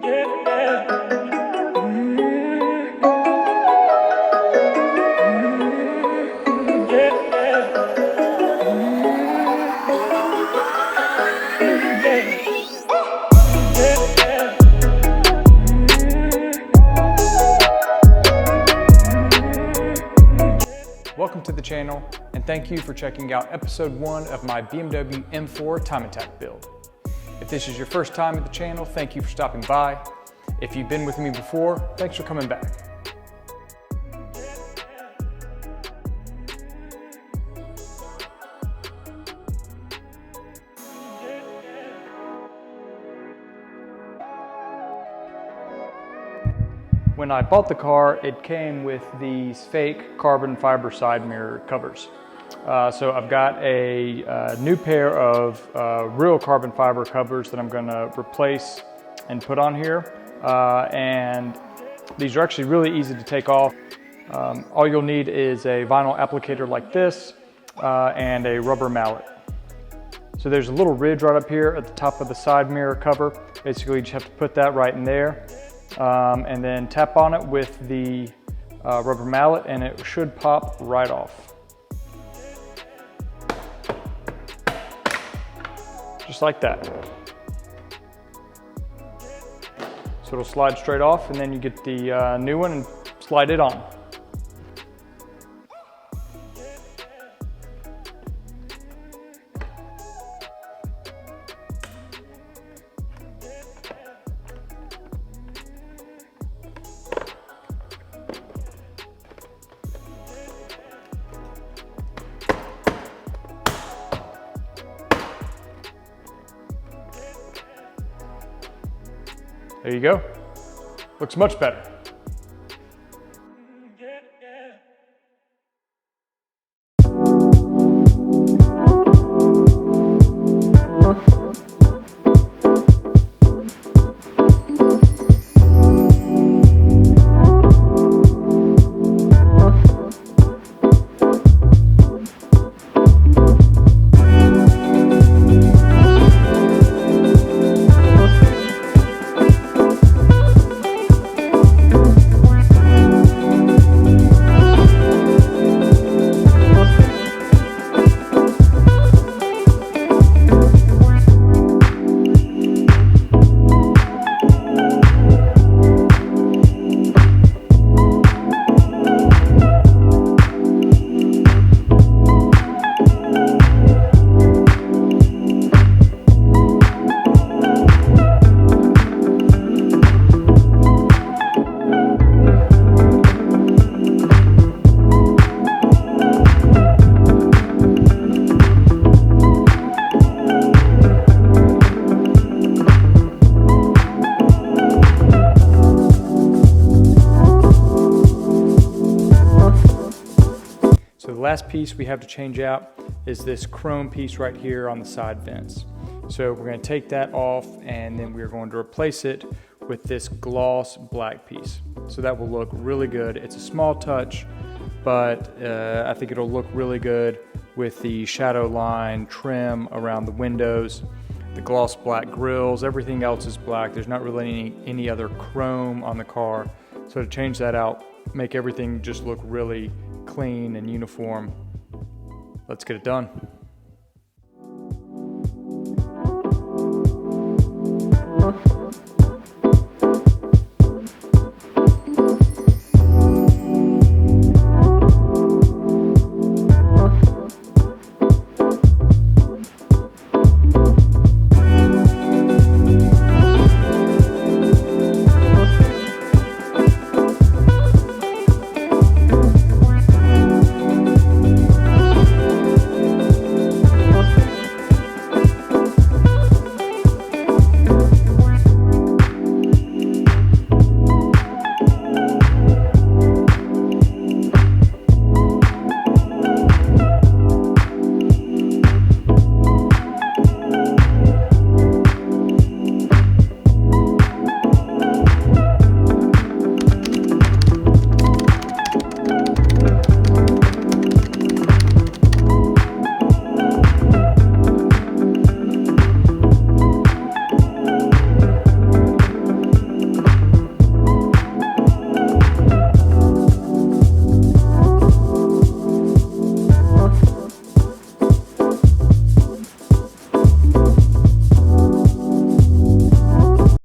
Welcome to the channel, and thank you for checking out episode 1 of my BMW M4 Time Attack build. If this is your first time at the channel, thank you for stopping by. If you've been with me before, thanks for coming back. When I bought the car, it came with these fake carbon fiber side mirror covers. So I've got a new pair of real carbon fiber covers that I'm going to replace and put on here. And these are actually really easy to take off. All you'll need is a vinyl applicator like this and a rubber mallet. So there's a little ridge right up here at the top of the side mirror cover. Basically, you just have to put that right in there. And then tap on it with the rubber mallet and it should pop right off. Just like that. So it'll slide straight off and then you get the new one and slide it on. There you go. Looks much better. The last piece we have to change out is this chrome piece right here on the side vents. So we're going to take that off and then we're going to replace it with this gloss black piece. So that will look really good. It's a small touch, but I think it'll look really good with the shadow line trim around the windows, the gloss black grills, everything else is black. There's not really any other chrome on the car. So to change that out, make everything just look really clean and uniform. Let's get it done.